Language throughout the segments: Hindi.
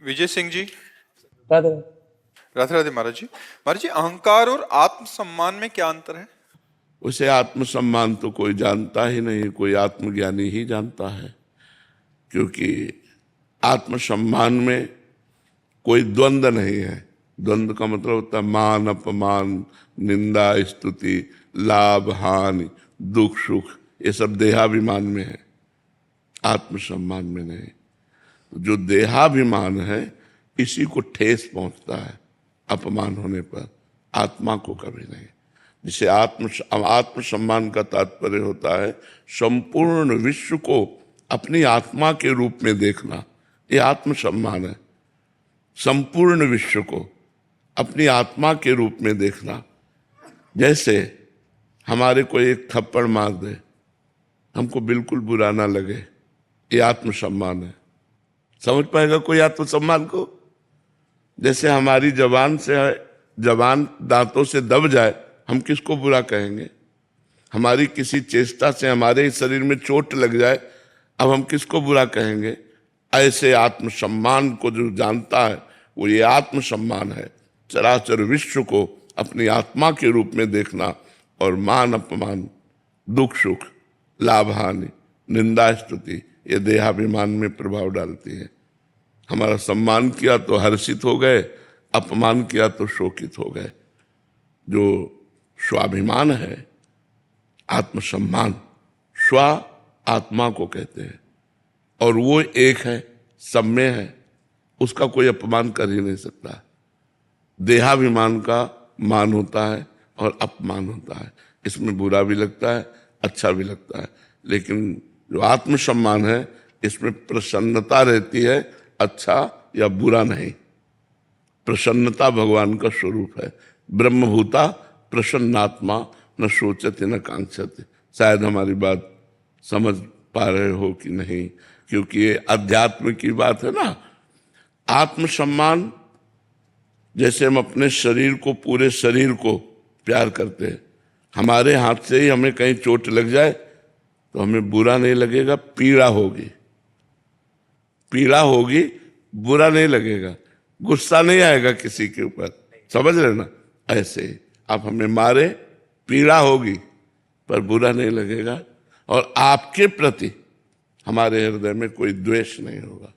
विजय सिंह जी। राधे। राधे राधे महाराज जी। महाराज जी, अहंकार और आत्मसम्मान में क्या अंतर है? उसे आत्मसम्मान तो कोई जानता ही नहीं, कोई आत्मज्ञानी ही जानता है। क्योंकि आत्मसम्मान में कोई द्वंद्व नहीं है। द्वंद्व का मतलब होता है मान अपमान, निंदा स्तुति, लाभ हानि, दुख सुख, ये सब देहाभिमान में है, आत्मसम्मान में नहीं। जो देहाभिमान है इसी को ठेस पहुंचता है अपमान होने पर, आत्मा को कभी नहीं। जिसे आत्मसम्मान का तात्पर्य होता है संपूर्ण विश्व को अपनी आत्मा के रूप में देखना, ये आत्मसम्मान है। संपूर्ण विश्व को अपनी आत्मा के रूप में देखना। जैसे हमारे को एक थप्पड़ मार दे, हमको बिल्कुल बुरा ना लगे, ये आत्मसम्मान है। समझ पाएगा कोई आत्मसम्मान को? जैसे हमारी जबान दांतों से दब जाए, हम किसको बुरा कहेंगे? हमारी किसी चेष्टा से हमारे शरीर में चोट लग जाए, अब हम किसको बुरा कहेंगे? ऐसे आत्मसम्मान को जो जानता है वो ये आत्मसम्मान है। चराचर विश्व को अपनी आत्मा के रूप में देखना और मान अपमान, दुख सुख, लाभ हानि, निंदा स्तुति, ये देहाभिमान में प्रभाव डालती है। हमारा सम्मान किया तो हर्षित हो गए, अपमान किया तो शोकित हो गए। जो स्वाभिमान है, आत्मसम्मान, स्व आत्मा को कहते हैं, और वो एक है, सब में है, उसका कोई अपमान कर ही नहीं सकता। देहाभिमान का मान होता है और अपमान होता है, इसमें बुरा भी लगता है, अच्छा भी लगता है। लेकिन जो आत्मसम्मान है इसमें प्रसन्नता रहती है, अच्छा या बुरा नहीं। प्रसन्नता भगवान का स्वरूप है। ब्रह्मभूता प्रसन्नात्मा न सोचते न कांक्षते। शायद हमारी बात समझ पा रहे हो कि नहीं, क्योंकि ये अध्यात्म की बात है ना। आत्मसम्मान, जैसे हम अपने शरीर को, पूरे शरीर को प्यार करते हैं, हमारे हाथ से ही हमें कहीं चोट लग जाए तो हमें बुरा नहीं लगेगा, पीड़ा होगी, पीड़ा होगी, बुरा नहीं लगेगा, गुस्सा नहीं आएगा किसी के ऊपर। समझ रहे ना? ऐसे आप हमें मारे, पीड़ा होगी पर बुरा नहीं लगेगा, और आपके प्रति हमारे हृदय में कोई द्वेष नहीं होगा।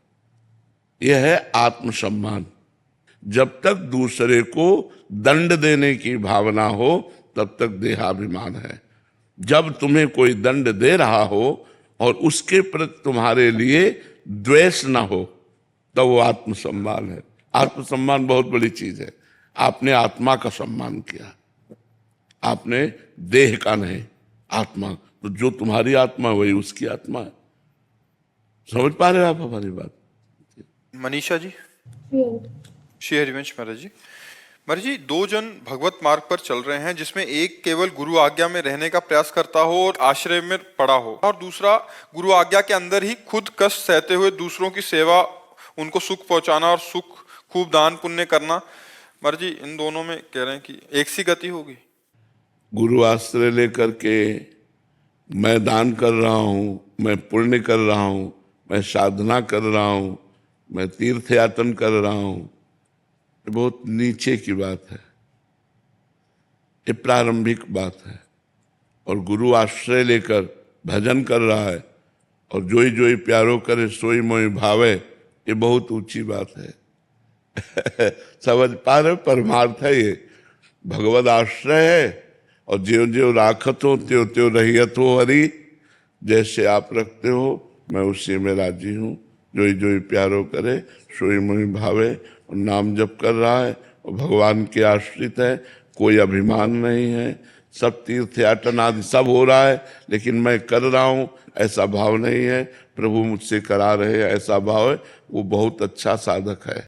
यह है आत्मसम्मान। जब तक दूसरे को दंड देने की भावना हो तब तक देहाभिमान है। जब तुम्हें कोई दंड दे रहा हो और उसके प्रति तुम्हारे लिए द्वेष ना हो तो वो आत्मसम्मान है। आत्मसम्मान बहुत बड़ी चीज है। आपने आत्मा का सम्मान किया, आपने देह का नहीं, आत्मा। तो जो तुम्हारी आत्मा वही उसकी आत्मा है। समझ पा रहे हो आप हमारी बात? मनीषा जी। श्री हरिवंश महाराज जी। महाराज जी, दो जन भगवत मार्ग पर चल रहे हैं, जिसमें एक केवल गुरु आज्ञा में रहने का प्रयास करता हो और आश्रय में पड़ा हो, और दूसरा गुरु आज्ञा के अंदर ही खुद कष्ट सहते हुए दूसरों की सेवा, उनको सुख पहुंचाना और सुख खूब दान पुण्य करना। महाराज जी, इन दोनों में कह रहे हैं कि एक सी गति होगी। गुरु आश्रय लेकर के मैं दान कर रहा हूं, मैं पुण्य कर रहा हूं, मैं साधना कर रहा हूं, मैं तीर्थ यातन कर रहा हूं, ये बहुत नीचे की बात है, ये प्रारंभिक बात है। और गुरु आश्रय लेकर भजन कर रहा है और जोई जोई प्यारो करे सोई मोई भावे, ये बहुत ऊंची बात है। समझ पा रहे? परमार्थ है ये, भगवद आश्रय है। और ज्यो ज्यो राखत हो त्यों त्यों रहियत हो हरि, जैसे आप रखते हो मैं उसी में राजी हूँ। जोई जोई प्यारो करे सोई मोई भावे, और नाम जप कर रहा है और भगवान के आश्रित है, कोई अभिमान नहीं है। सब तीर्थ यातन आदि सब हो रहा है, लेकिन मैं कर रहा हूँ ऐसा भाव नहीं है, प्रभु मुझसे करा रहे हैं ऐसा भाव है। वो बहुत अच्छा साधक है।